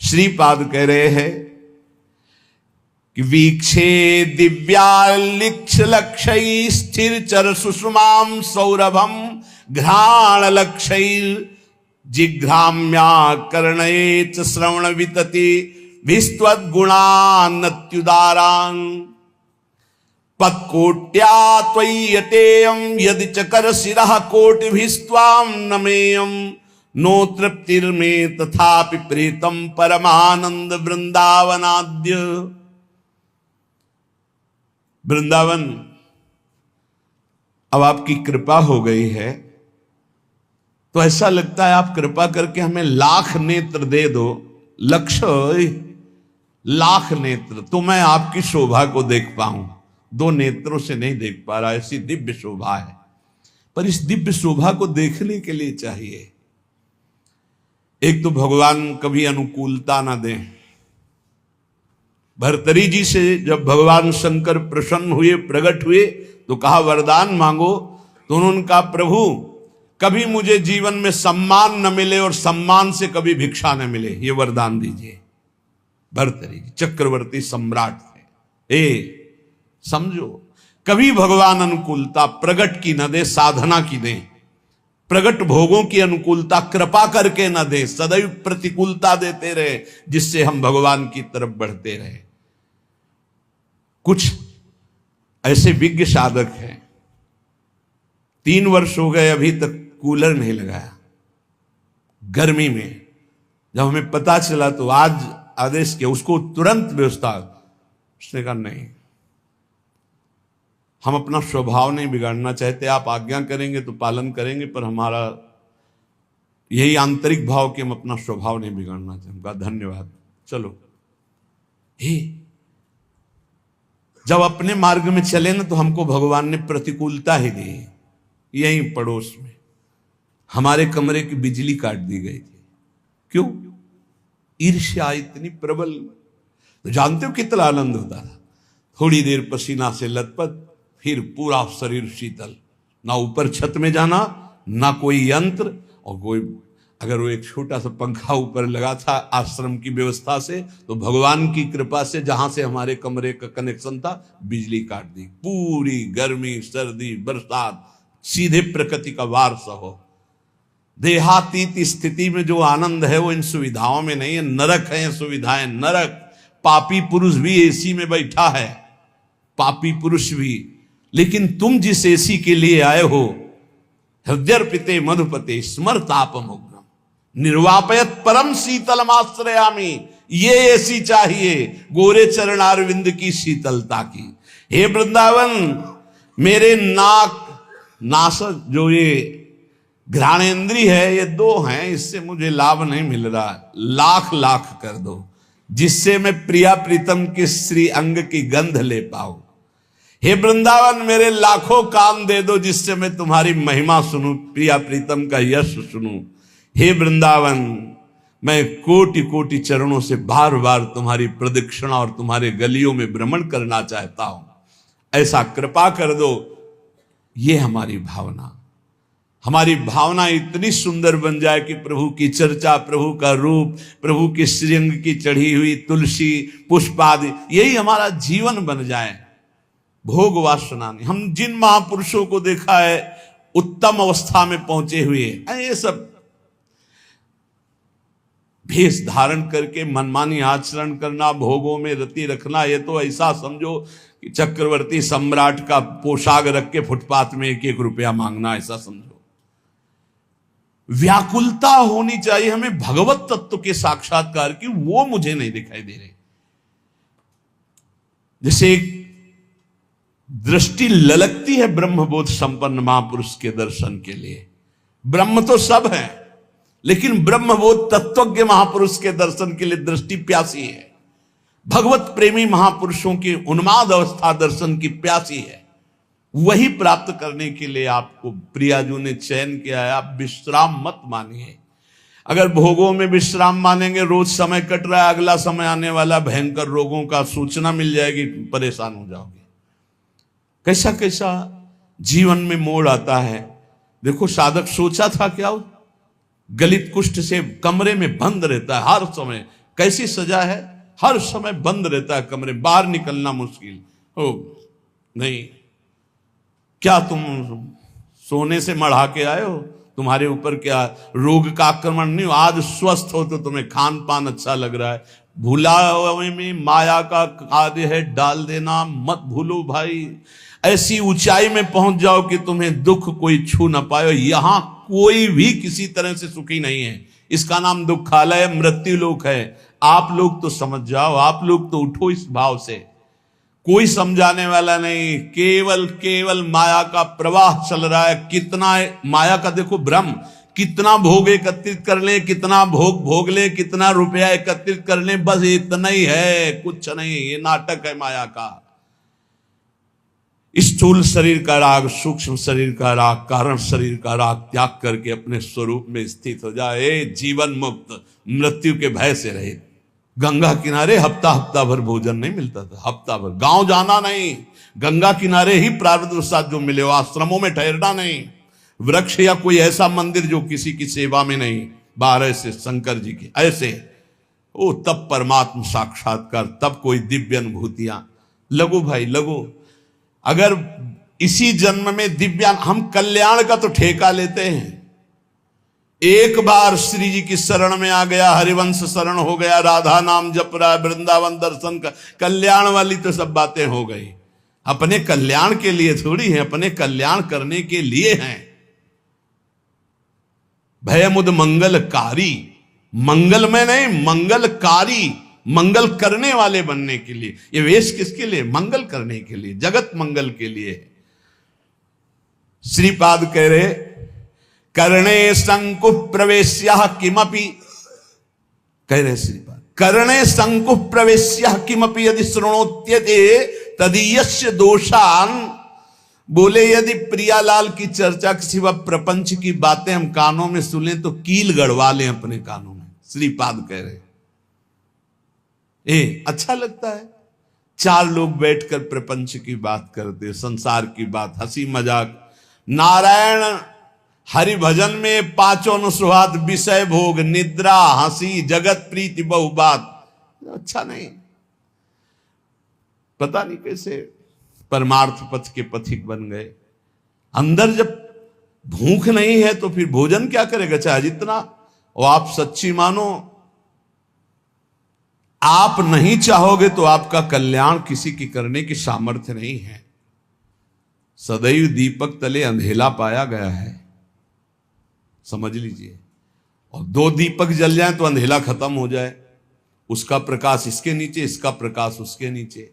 श्रीपाद कह रहे हैं कि वीक्षे दिव्यालिक्ष लक्षै स्थिर चर सुषमाम सौरभम घ्राण लक्षैर जिघ्राम्या कर्णयेच श्रवण वितति विस्त्वद गुणान्नत्युदारां पत्कोट्या त्वय्यतेयं यदि चकर शिरः कोटिभिस्त्वां नमेयं नो तृप्तिर्मे तथापि प्रीतम परमानंद वृंदावनाद्य। वृंदावन अब आपकी कृपा हो गई है तो ऐसा लगता है आप कृपा करके हमें लाख नेत्र दे दो, लक्ष्य लाख नेत्र तो मैं आपकी शोभा को देख पाऊं। दो नेत्रों से नहीं देख पा रहा, ऐसी दिव्य शोभा है। पर इस दिव्य शोभा को देखने के लिए चाहिए एक तो भगवान कभी अनुकूलता ना दें। भर्तरी जी से जब भगवान शंकर प्रसन्न हुए, प्रकट हुए तो कहा वरदान मांगो, तो उन्होंने कहा प्रभु कभी मुझे जीवन में सम्मान न मिले और सम्मान से कभी भिक्षा न मिले, ये वरदान दीजिए। भर्तरी जी चक्रवर्ती सम्राट थे। समझो कभी भगवान अनुकूलता प्रगट की न दे, साधना की दे। प्रगट भोगों की अनुकूलता कृपा करके न दे, सदैव प्रतिकूलता देते रहे जिससे हम भगवान की तरफ बढ़ते रहे। कुछ ऐसे विज्ञ साधक हैं 3 वर्ष हो गए अभी तक कूलर नहीं लगाया गर्मी में। जब हमें पता चला तो आज आदेश किया, उसको तुरंत व्यवस्था। उसने कहा नहीं, हम अपना स्वभाव नहीं बिगाड़ना चाहते, आप आज्ञा करेंगे तो पालन करेंगे, पर हमारा यही आंतरिक भाव कि हम अपना स्वभाव नहीं बिगाड़ना चाहते। कहा धन्यवाद, चलो। जब अपने मार्ग में चले ना तो हमको भगवान ने प्रतिकूलता ही दी। यहीं पड़ोस में हमारे कमरे की बिजली काट दी गई थी। क्यों? ईर्ष्या इतनी प्रबल। तो जानते हो कितना आनंद होता था। थोड़ी देर पसीना से लथपथ, फिर पूरा शरीर शीतल, ना ऊपर छत में जाना, ना कोई यंत्र, और कोई अगर वो एक छोटा सा पंखा ऊपर लगा था आश्रम की व्यवस्था से, तो भगवान की कृपा से जहां से हमारे कमरे का कनेक्शन था बिजली काट दी। पूरी गर्मी, सर्दी, बरसात सीधे प्रकृति का वार सहो। देहातीत स्थिति में जो आनंद है वो इन सुविधाओं में नहीं है। नरक है ये सुविधाएं, नरक। पापी पुरुष भी एसी में बैठा है, पापी पुरुष भी। लेकिन तुम जिस एसी के लिए आए हो, हृदयर्पिते मधुपते स्मरतापमुग्नम निर्वापयत परम शीतलमाश्रयामि, ये एसी चाहिए गोरे चरणारविंद की शीतलता की। हे वृंदावन, मेरे नासक जो ये घ्राणेन्द्री है, ये 2 हैं, इससे मुझे लाभ नहीं मिल रहा। लाख लाख कर दो जिससे मैं प्रिया प्रीतम के श्री अंग की गंध ले पाऊं। हे वृंदावन, मेरे लाखों कान दे दो जिससे मैं तुम्हारी महिमा सुनूं, प्रिया प्रीतम का यश सुनूं। हे वृंदावन, मैं कोटि कोटि चरणों से बार बार तुम्हारी प्रदक्षिणा और तुम्हारे गलियों में भ्रमण करना चाहता हूं। ऐसा कृपा कर दो। ये हमारी भावना, हमारी भावना इतनी सुंदर बन जाए कि प्रभु की चर्चा, प्रभु का रूप, प्रभु के श्रीअंग की चढ़ी हुई तुलसी पुष्प आदि, यही हमारा जीवन बन जाए। भोग वासना नहीं। हम जिन महापुरुषों को देखा है उत्तम अवस्था में पहुंचे हुए, ये सब भेष धारण करके मनमानी आचरण करना, भोगों में रति रखना, ये तो ऐसा समझो कि चक्रवर्ती सम्राट का पोशाक रख के फुटपाथ में 1-1 रुपया मांगना, ऐसा समझो। व्याकुलता होनी चाहिए हमें भगवत तत्व के साक्षात्कार की, वो मुझे नहीं दिखाई दे रही। जैसे एक दृष्टि ललकती है ब्रह्मबोध संपन्न महापुरुष के दर्शन के लिए। ब्रह्म तो सब है, लेकिन ब्रह्मबोध तत्वज्ञ महापुरुष के दर्शन के लिए दृष्टि प्यासी है। भगवत प्रेमी महापुरुषों की उन्माद अवस्था दर्शन की प्यासी है। वही प्राप्त करने के लिए आपको प्रियाजू ने चयन किया है। आप विश्राम मत मानिए। अगर भोगों में विश्राम मानेंगे, रोज समय कट रहा है, अगला समय आने वाला भयंकर रोगों का सूचना मिल जाएगी, परेशान हो जाओगे। कैसा कैसा जीवन में मोड़ आता है। देखो साधक सोचा था क्या, गलित कुष्ठ से कमरे में बंद रहता है, हर समय कैसी सजा है, हर समय बंद रहता है कमरे, बाहर निकलना मुश्किल हो। नहीं, क्या तुम सोने से मढ़ा के आए हो? तुम्हारे ऊपर क्या रोग का आक्रमण नहीं हो? आज स्वस्थ हो तो तुम्हें खान पान अच्छा लग रहा है। भुलावे में माया का कार्य है डाल देना, मत भूलो भाई। ऐसी ऊंचाई में पहुंच जाओ कि तुम्हें दुख कोई छू ना पाए। यहां कोई भी किसी तरह से सुखी नहीं है। इसका नाम दुखालय, मृत्यु लोक है। आप लोग तो समझ जाओ, आप लोग तो उठो इस भाव से। कोई समझाने वाला नहीं, केवल केवल माया का प्रवाह चल रहा है। कितना माया का देखो भ्रम, कितना भोग एकत्रित कर ले, कितना भोग भोग ले, कितना रुपया एकत्रित कर ले, बस इतना ही है, कुछ नहीं। ये नाटक है माया का। स्थूल शरीर का राग, सूक्ष्म शरीर का राग, कारण शरीर का राग त्याग करके अपने स्वरूप में स्थित हो जाए। जीवन मुक्त, मृत्यु के भय से रहे। गंगा किनारे हफ्ता हफ्ता भर भोजन नहीं मिलता था, हफ्ता भर। गांव जाना नहीं, गंगा किनारे ही प्रारब्ध साथ जो मिले, आश्रमों में ठहरना नहीं। वृक्ष या कोई ऐसा मंदिर जो किसी की सेवा में नहीं, 12 से शंकर जी के ऐसे, ओ तब परमात्मा साक्षात्कार, तब कोई दिव्य अनुभूतियां। लगो भाई लगो। अगर इसी जन्म में दिव्यान, हम कल्याण का तो ठेका लेते हैं। एक बार श्री जी की शरण में आ गया, हरिवंश शरण हो गया, राधा नाम जप रहा है, वृंदावन दर्शन का, कल्याण वाली तो सब बातें हो गई। अपने कल्याण के लिए थोड़ी है, अपने कल्याण करने के लिए हैं। भयमुद मंगलकारी, मंगल में नहीं, मंगलकारी, मंगल करने वाले बनने के लिए। ये वेश किसके लिए? मंगल करने के लिए, जगत मंगल के लिए। श्रीपाद कह रहे, करणे संकुह प्रवेश्य किमपि, कह रहे श्रीपाद, करणे संकुह प्रवेश्य किमपि यदि शृणोत्यते तदीयस्य दोषान। बोले यदि प्रियालाल की चर्चा के सिवा प्रपंच की बातें हम कानों में सुने तो कील गड़वा लें अपने कानों में। श्रीपाद कह रहे, अच्छा लगता है 4 लोग बैठकर प्रपंच की बात करते, संसार की बात, हंसी मजाक। नारायण हरि भजन में 5 अनुस्वाद, विषय भोग, निद्रा, हंसी, जगत प्रीति, बहु बात, अच्छा नहीं। पता नहीं कैसे परमार्थ पथ के पथिक बन गए। अंदर जब भूख नहीं है तो फिर भोजन क्या करेगा, चाहे जितना। और आप सच्ची मानो, आप नहीं चाहोगे तो आपका कल्याण किसी की करने की सामर्थ्य नहीं है। सदैव दीपक तले अंधेला पाया गया है, समझ लीजिए। और 2 दीपक जल जाए तो अंधेला खत्म हो जाए, उसका प्रकाश इसके नीचे, इसका प्रकाश उसके नीचे।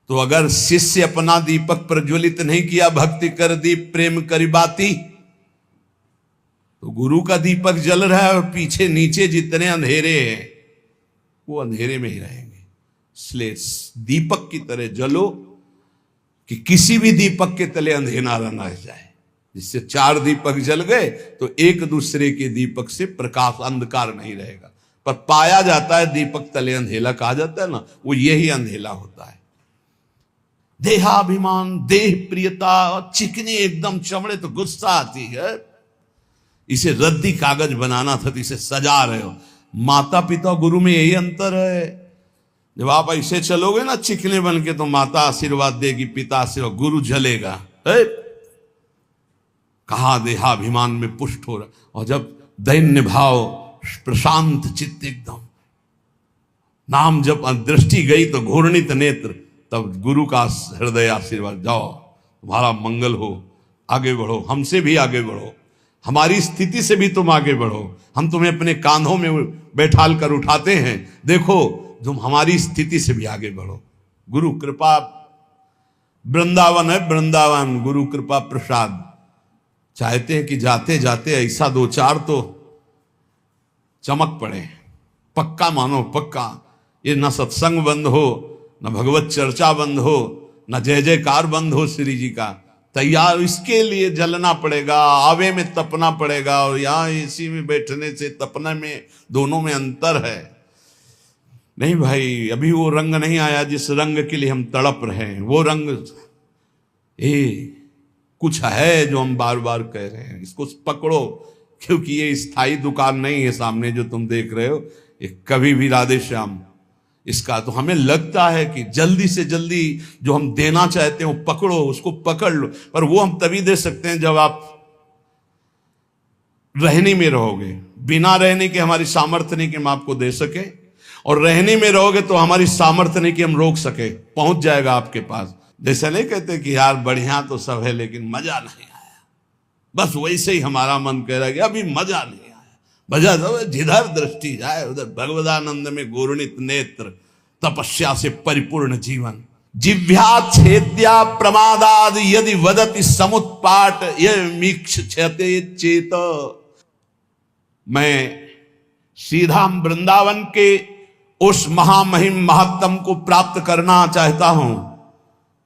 तो अगर शिष्य अपना दीपक प्रज्वलित नहीं किया, भक्ति कर दीप प्रेम करी बाती, तो गुरु का दीपक जल रहा है और पीछे नीचे जितने अंधेरे हैं वो अंधेरे में ही रहेंगे। इसलिए दीपक की तरह जलो कि किसी भी दीपक के तले अंधेरा न रह जाए। जिससे 4 दीपक जल गए तो एक दूसरे के दीपक से प्रकाश, अंधकार नहीं रहेगा। पर पाया जाता है दीपक तले अंधेला कहा जाता है ना, वो यही अंधेला होता है। देहाभिमान, देह प्रियता, चिकनी एकदम चमड़े तो गुस्सा आती है। इसे रद्दी कागज बनाना था तो इसे सजा रहे हो। माता पिता गुरु में यही अंतर है। जब आप ऐसे चलोगे ना चिकने बन के, तो माता आशीर्वाद देगी, पिता आशीर्वाद, गुरु जलेगा। कहा देहाभिमान में पुष्ट हो रहा। और जब दैन्य भाव, प्रशांत चित्त एकदम, नाम जब दृष्टि गई तो घूर्णित नेत्र, तब गुरु का हृदय आशीर्वाद, जाओ तुम्हारा मंगल हो, आगे बढ़ो, हमसे भी आगे बढ़ो, हमारी स्थिति से भी तुम आगे बढ़ो। हम तुम्हें अपने कांधों में बैठाल कर उठाते हैं, देखो तुम हमारी स्थिति से भी आगे बढ़ो। गुरु कृपा, वृंदावन है वृंदावन, गुरु कृपा प्रसाद। चाहते हैं कि जाते जाते ऐसा 2-4 तो चमक पड़े, पक्का मानो पक्का। ये न सत्संग बंद हो, न भगवत चर्चा बंद हो, न जय जयकार बंद हो श्री जी का। तैयार इसके लिए जलना पड़ेगा, आवे में तपना पड़ेगा। और यहां एसी में बैठने से तपने में, दोनों में अंतर है। नहीं भाई, अभी वो रंग नहीं आया जिस रंग के लिए हम तड़प रहे हैं। वो रंग कुछ है जो हम बार बार कह रहे हैं, इसको पकड़ो। क्योंकि ये स्थायी दुकान नहीं है सामने जो तुम देख रहे हो, कभी भी राधे श्याम इसका। तो हमें लगता है कि जल्दी से जल्दी जो हम देना चाहते हैं वो पकड़ो, उसको पकड़ लो, पर वो हम तभी दे सकते हैं जब आप रहने में रहोगे। बिना रहने के हमारी सामर्थ्य नहीं कि हम आपको दे सके, और रहने में रहोगे तो हमारी सामर्थ्य नहीं कि हम रोक सके, पहुंच जाएगा आपके पास। जैसे नहीं कहते कि यार बढ़िया तो सब है लेकिन मजा नहीं आया, बस वैसे ही हमारा मन कह रहा है कि अभी मजा नहीं आया। मजा तो जिधर दृष्टि जाए उधर भगवदानंद में गुरुणित नेत्र, तपस्या से परिपूर्ण जीवन। जिह्वा छेद्या प्रमादाद यदि वदति समुत्पाट ये मीक्षते चेत। मैं सीधा वृंदावन के उस महामहिम महात्म को प्राप्त करना चाहता हूं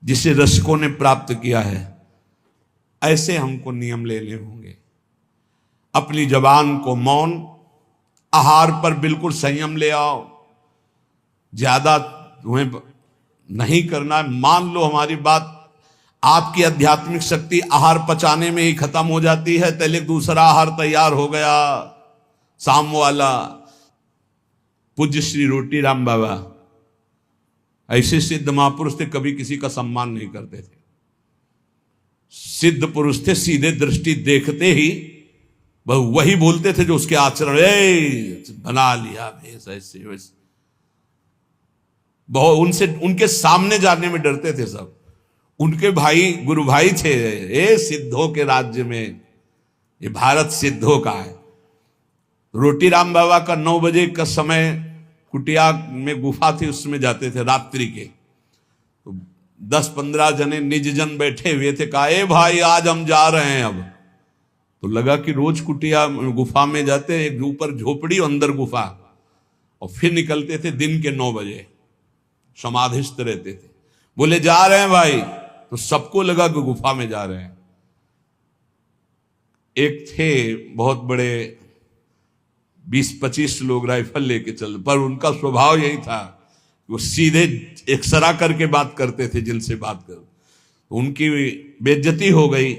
जिसे रसिकों ने प्राप्त किया है। ऐसे हमको नियम लेने होंगे। अपनी जबान को मौन, आहार पर बिल्कुल संयम ले आओ, ज्यादा तुम्हें नहीं करना। मान लो हमारी बात, आपकी आध्यात्मिक शक्ति आहार पचाने में ही खत्म हो जाती है, पहले दूसरा आहार तैयार हो गया शाम वाला। पूज्य श्री रोटी राम बाबा ऐसे सिद्ध महापुरुष थे, कभी किसी का सम्मान नहीं करते थे। सिद्ध पुरुष थे, सीधे दृष्टि देखते ही वही बोलते थे जो उसके आचरण, बना लिया भेष ऐसे वैसे। बहुत उनसे, उनके सामने जाने में डरते थे सब। उनके भाई गुरु भाई थे, ये सिद्धों के राज्य में, ये भारत सिद्धों का है। रोटी राम बाबा का 9 बजे का समय, कुटिया में गुफा थी उसमें जाते थे रात्रि के। तो 10-15 जने निज जन बैठे हुए थे, कहा ए भाई आज हम जा रहे हैं। अब तो लगा कि रोज कुटिया गुफा में जाते, एक ऊपर झोपड़ी अंदर गुफा, और फिर निकलते थे दिन के 9 बजे, समाधिस्थ रहते थे। बोले जा रहे हैं भाई, तो सबको लगा कि गुफा में जा रहे हैं। एक थे बहुत बड़े, 20-25 लोग राइफल लेके चल, पर उनका स्वभाव यही था, वो सीधे एक्सरा करके बात करते थे जिनसे बात कर। उनकी बेइज्जती हो गई।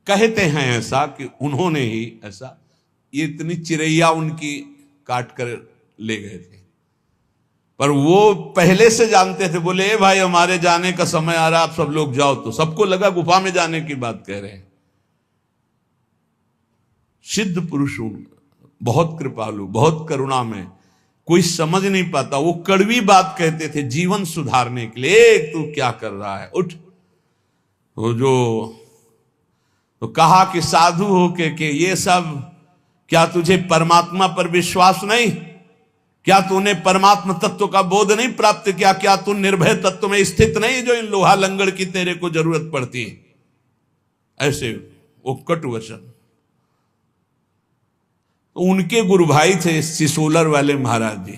कहते हैं ऐसा कि उन्होंने ही ऐसा, ये इतनी चिड़ैया उनकी काट कर ले गए थे, पर वो पहले से जानते थे। बोले ए भाई हमारे जाने का समय आ रहा, आप सब लोग जाओ। तो सबको लगा गुफा में जाने की बात कह रहे हैं। सिद्ध पुरुष बहुत कृपालु, बहुत करुणा में, कोई समझ नहीं पाता, वो कड़वी बात कहते थे जीवन सुधारने के लिए। तू क्या कर रहा है, उठ। तो कहा कि साधु हो के ये सब, क्या तुझे परमात्मा पर विश्वास नहीं? क्या तूने परमात्मा तत्व का बोध नहीं प्राप्त किया? क्या तू निर्भय तत्व में स्थित नहीं जो इन लोहा लंगड़ की तेरे को जरूरत पड़ती है? ऐसे वो कटु वचन। तो उनके गुरु भाई थे सिसोलर वाले महाराज जी।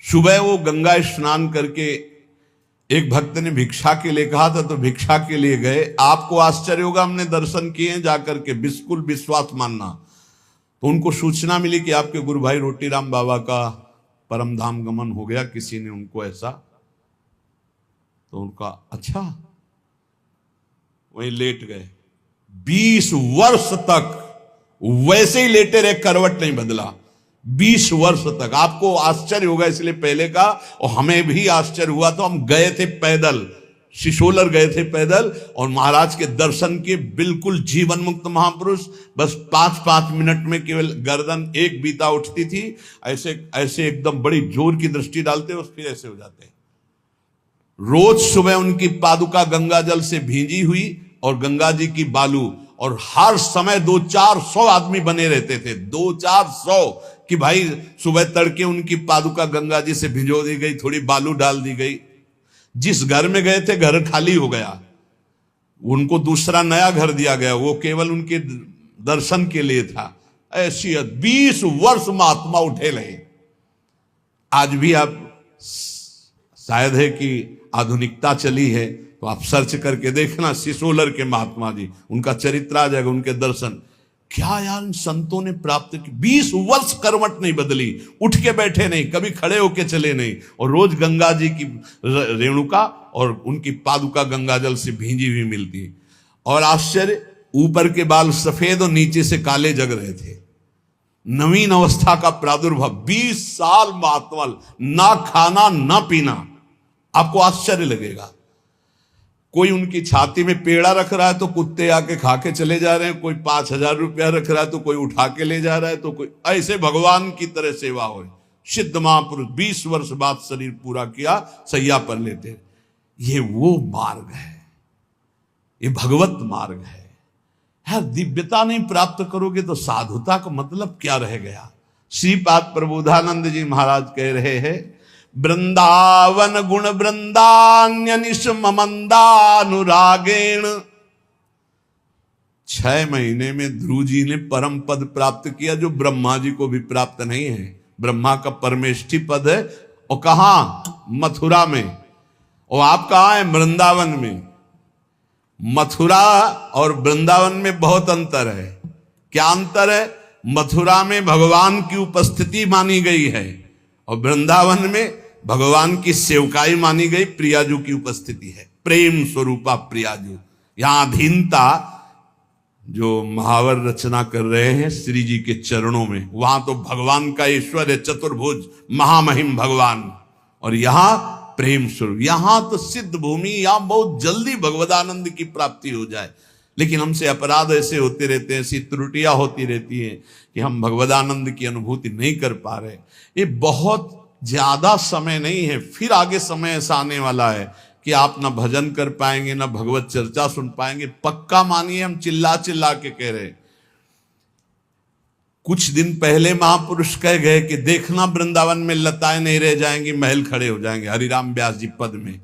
सुबह वो गंगा स्नान करके, एक भक्त ने भिक्षा के लिए कहा था तो भिक्षा के लिए गए। आपको आश्चर्य होगा, हमने दर्शन किए जाकर के, बिल्कुल विश्वास मानना। तो उनको सूचना मिली कि आपके गुरु भाई रोटी राम बाबा का परम धाम गमन हो गया, किसी ने उनको ऐसा। तो उनका अच्छा, वहीं लेट गए। 20 वर्ष तक वैसे ही लेटे रहे, करवट नहीं बदला। 20 वर्ष तक। आपको आश्चर्य होगा इसलिए पहले का, और हमें भी आश्चर्य हुआ। तो हम गए थे पैदल, सिसोलर गए थे पैदल, और महाराज के दर्शन के। बिल्कुल जीवन मुक्त महापुरुष। बस 5-5 मिनट में केवल गर्दन एक बीता उठती थी, ऐसे ऐसे एकदम बड़ी जोर की दृष्टि डालते, और फिर ऐसे हो जाते। रोज सुबह उनकी पादुका गंगा जल से भींजी हुई, और गंगा जी की बालू, और हर समय 200-400 आदमी बने रहते थे। 200-400 कि भाई सुबह तड़के उनकी पादुका गंगा जी से भिजो दी गई, थोड़ी बालू डाल दी गई। जिस घर में गए थे घर खाली हो गया, उनको दूसरा नया घर दिया गया, वो केवल उनके दर्शन के लिए था। ऐसी 20 वर्ष महात्मा उठे रहे। आज भी आप, शायद है कि आधुनिकता चली है तो आप सर्च करके देखना, सिसोलर के महात्मा जी, उनका चरित्र आ जाएगा, उनके दर्शन। क्या यार संतों ने प्राप्त की। 20 वर्ष करवट नहीं बदली, उठ के बैठे नहीं, कभी खड़े होके चले नहीं, और रोज गंगा जी की रेणुका और उनकी पादुका गंगा जल से भींजी हुई मिलती। और आश्चर्य, ऊपर के बाल सफेद और नीचे से काले जग रहे थे। नवीन अवस्था का प्रादुर्भाव, 20 साल मातवल, ना खाना ना पीना। आपको आश्चर्य लगेगा, कोई उनकी छाती में पेड़ा रख रहा है तो कुत्ते आके खा के चले जा रहे हैं, कोई 5,000 रुपया रख रहा है तो कोई उठा के ले जा रहा है, तो कोई ऐसे भगवान की तरह सेवा हो। सिद्ध महापुरुष 20 वर्ष बाद शरीर पूरा किया, सैया पर लेते। ये वो मार्ग है, ये भगवत मार्ग है। दिव्यता नहीं प्राप्त करोगे तो साधुता का मतलब क्या रह गया। श्रीपाद प्रबोधानंद जी महाराज कह रहे हैं, वृंदावन गुण वृंदान्यनिश ममंदानुरागेण। 6 महीने में ध्रुव जी ने परम पद प्राप्त किया, जो ब्रह्मा जी को भी प्राप्त नहीं है। ब्रह्मा का परमेष्ठी पद है, और कहां? मथुरा में। और आप कहां है? वृंदावन में। मथुरा और वृंदावन में बहुत अंतर है। क्या अंतर है? मथुरा में भगवान की उपस्थिति मानी गई है, और वृंदावन में भगवान की सेवकाई मानी गई, प्रियाजू की उपस्थिति है। प्रेम स्वरूपा प्रियाजू। यहां अधीनता जो महावर रचना कर रहे हैं श्री जी के चरणों में, वहां तो भगवान का ऐश्वर्य चतुर्भुज महामहिम भगवान, और यहां प्रेम स्वरूप। यहां तो सिद्ध भूमि, यहां बहुत जल्दी भगवदानंद की प्राप्ति हो जाए, लेकिन हमसे अपराध ऐसे होते रहते हैं, ऐसी त्रुटियां होती रहती हैं कि हम भगवदानंद की अनुभूति नहीं कर पा रहे। ये बहुत ज्यादा समय नहीं है, फिर आगे समय ऐसा आने वाला है कि आप ना भजन कर पाएंगे, ना भगवत चर्चा सुन पाएंगे। पक्का मानिए, हम चिल्ला चिल्ला के कह रहे। कुछ दिन पहले महापुरुष कह गए कि देखना वृंदावन में लताएं नहीं रह जाएंगी, महल खड़े हो जाएंगे। हरिराम व्यास जी पद में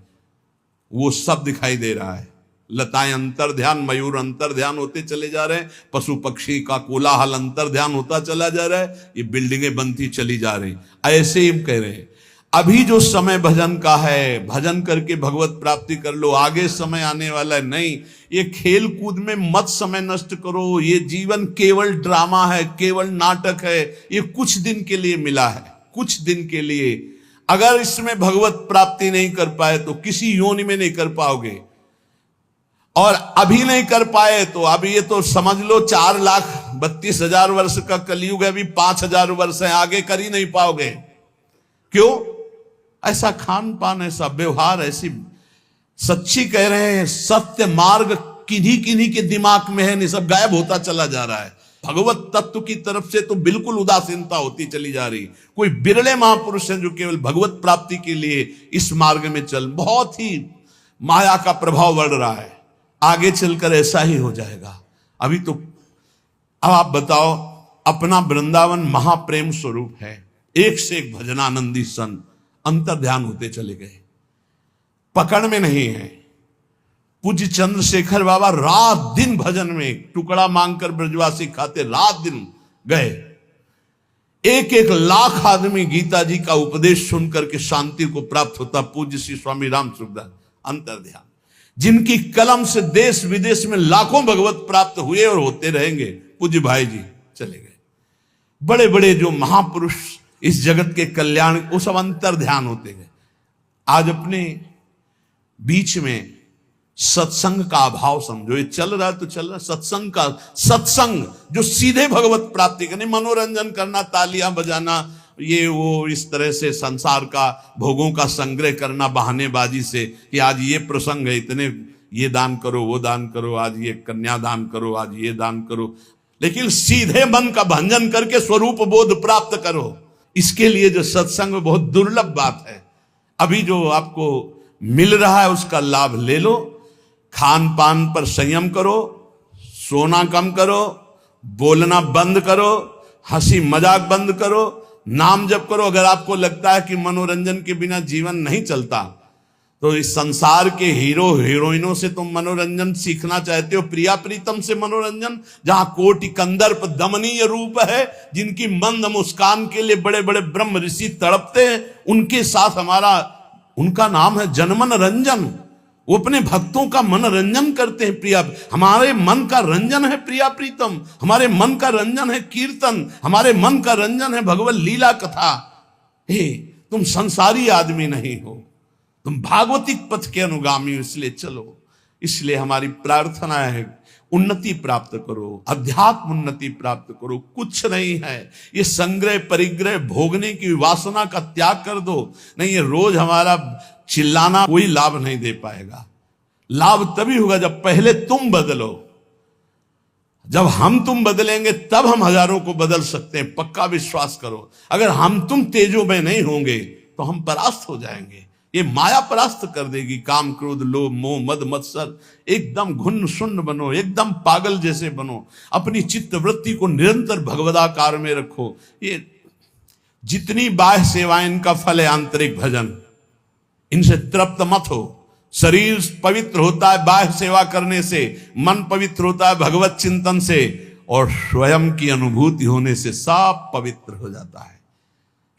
वो सब दिखाई दे रहा है। लताएं अंतर ध्यान, मयूर अंतर ध्यान होते चले जा रहे हैं, पशु पक्षी का कोलाहल अंतर ध्यान होता चला जा रहा है, ये बिल्डिंगें बनती चली जा रही। ऐसे ही कह रहे हैं, अभी जो समय भजन का है, भजन करके भगवत प्राप्ति कर लो, आगे समय आने वाला है। नहीं, ये खेल कूद में मत समय नष्ट करो। ये जीवन केवल ड्रामा है, केवल नाटक है। ये कुछ दिन के लिए मिला है, कुछ दिन के लिए। अगर इसमें भगवत प्राप्ति नहीं कर पाए तो किसी योनि में नहीं कर पाओगे, और अभी नहीं कर पाए तो अभी ये तो समझ लो 4,32,000 वर्ष का कलयुग है, अभी 5,000 वर्ष है, आगे कर ही नहीं पाओगे। क्यों? ऐसा खान पान, ऐसा व्यवहार, ऐसी सच्ची कह रहे हैं, सत्य मार्ग किन्हीं किन्हीं के दिमाग में है, नहीं सब गायब होता चला जा रहा है। भगवत तत्व की तरफ से तो बिल्कुल उदासीनता होती चली जा रही। कोई बिरले महापुरुष हैं जो केवल भगवत प्राप्ति के लिए इस मार्ग में चल। बहुत ही माया का प्रभाव बढ़ रहा है, आगे चलकर ऐसा ही हो जाएगा। अभी तो अब आप बताओ, अपना वृंदावन महाप्रेम स्वरूप है, एक से एक भजनानंदी संत अंतर ध्यान होते चले गए, पकड़ में नहीं है। पूज्य चंद्रशेखर बाबा रात दिन भजन में टुकड़ा मांगकर ब्रजवासी खाते, रात दिन गए। 1-1 लाख आदमी गीता जी का उपदेश सुनकर के शांति को प्राप्त होता। पूज्य श्री स्वामी राम सुखदास अंतर ध्यान, जिनकी कलम से देश विदेश में लाखों भगवत प्राप्त हुए और होते रहेंगे। पूज्य भाई जी चले गए। बड़े बड़े जो महापुरुष इस जगत के कल्याण, वो सब अंतर ध्यान होते गए। आज अपने बीच में सत्संग का अभाव समझो। ये चल रहा है तो चल रहा है सत्संग का, सत्संग जो सीधे भगवत प्राप्ति करने, मनोरंजन करना, तालियां बजाना, ये वो इस तरह से संसार का भोगों का संग्रह करना बहानेबाजी से कि आज ये प्रसंग है, इतने ये दान करो, वो दान करो, आज ये कन्या दान करो, आज ये दान करो। लेकिन सीधे मन का भंजन करके स्वरूप बोध प्राप्त करो, इसके लिए जो सत्संग बहुत दुर्लभ बात है। अभी जो आपको मिल रहा है उसका लाभ ले लो। खान पान पर संयम करो, सोना कम करो, बोलना बंद करो, हंसी मजाक बंद करो, नाम जप करो। अगर आपको लगता है कि मनोरंजन के बिना जीवन नहीं चलता, तो इस संसार के हीरो हीरोइनों से तुम मनोरंजन सीखना चाहते हो, प्रिया प्रीतम से मनोरंजन, जहां कोटि कंदर्प दमनीय रूप है, जिनकी मंद मुस्कान के लिए बड़े बड़े ब्रह्म ऋषि तड़पते हैं, उनके साथ हमारा, उनका नाम है जनमन रंजन। वो अपने भक्तों का मनोरंजन करते हैं। प्रिया, हमारे मन का रंजन है प्रिया प्रीतम, हमारे मन का रंजन है कीर्तन, हमारे मन का रंजन है भगवत लीला कथा। हे, तुम संसारी आदमी नहीं हो, तुम भागवतिक पथ के अनुगामी हो, इसलिए चलो। इसलिए हमारी प्रार्थना है, उन्नति प्राप्त करो, अध्यात्म उन्नति प्राप्त करो। कुछ नहीं है ये संग्रह परिग्रह भोगने की वासना का त्याग कर दो। नहीं, ये रोज हमारा चिल्लाना कोई लाभ नहीं दे पाएगा। लाभ तभी होगा जब पहले तुम बदलो। जब हम तुम बदलेंगे तब हम हजारों को बदल सकते हैं, पक्का विश्वास करो। अगर हम तुम तेजो में नहीं होंगे तो हम परास्त हो जाएंगे। ये माया परास्त कर देगी। काम क्रोध लोभ मोह मद मत्सर, एकदम घुन्न शून्य बनो, एकदम पागल जैसे बनो। अपनी चित्त वृत्ति को निरंतर भगवदाकार में रखो। ये जितनी बाह्य सेवाएं, इनका फल है आंतरिक भजन। इनसे तृप्त मत हो। शरीर पवित्र होता है बाह्य सेवा करने से, मन पवित्र होता है भगवत चिंतन से, और स्वयं की अनुभूति होने से सब पवित्र हो जाता है।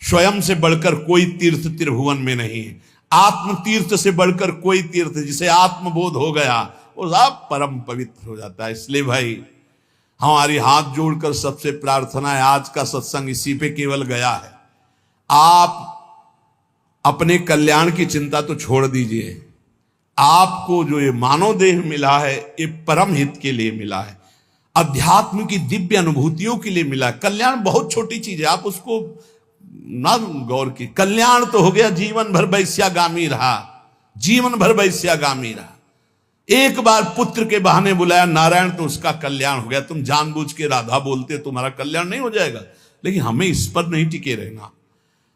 स्वयं से बढ़कर कोई तीर्थ त्रिभुवन में नहीं है। आत्म तीर्थ से बढ़कर कोई तीर्थ, जिसे आत्मबोध हो गया वो सब परम पवित्र हो जाता है। इसलिए भाई हमारी हाथ जोड़कर सबसे प्रार्थना है, आज का सत्संग इसी पे केवल गया है। आप अपने कल्याण की चिंता तो छोड़ दीजिए। आपको जो ये मानव देह मिला है ये परम हित के लिए मिला है, अध्यात्म की दिव्य अनुभूतियों के लिए मिला है। कल्याण बहुत छोटी चीज है, आप उसको ना गौर की। कल्याण तो हो गया जीवन भर वैश्यागामी रहा, जीवन भर वैश्यागामी रहा। एक बार पुत्र के बहाने बुलाया नारायण तो उसका कल्याण हो गया। तुम जानबूझ के राधा बोलते तुम्हारा कल्याण नहीं हो जाएगा। लेकिन हमें इस पर नहीं टिके रहना।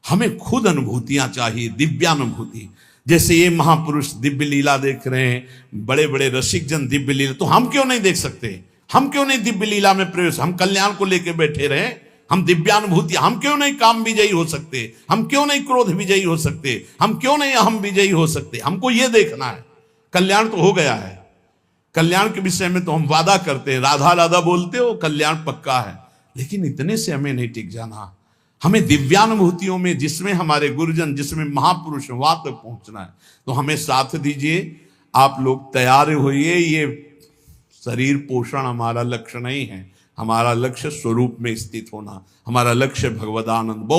हमें खुद अनुभूतियां चाहिए, दिव्यानुभूति। जैसे ये महापुरुष दिव्य लीला देख रहे हैं, बड़े बड़े रसिक जन दिव्य लीला, तो हम क्यों नहीं देख सकते? हम क्यों नहीं दिव्य लीला में प्रवेश? हम कल्याण को लेकर बैठे रहे, हम दिव्यानुभूति, हम क्यों नहीं काम विजयी हो सकते? हम क्यों नहीं क्रोध विजयी हो सकते? हम क्यों नहीं अहम विजयी हो सकते? हमको ये देखना है। कल्याण तो हो गया है। कल्याण के विषय में तो हम वादा करते हैं, राधा राधा बोलते हो, कल्याण पक्का है। लेकिन इतने से हमें नहीं टिक जाना। हमें दिव्यानुभूतियों में, जिसमें हमारे गुरुजन, जिसमें महापुरुष, वहां तक पहुंचना है। तो हमें साथ दीजिए, आप लोग तैयार होइए। ये शरीर पोषण हमारा लक्ष्य नहीं है। हमारा लक्ष्य स्वरूप में स्थित होना, हमारा लक्ष्य भगवदानंद। बहुत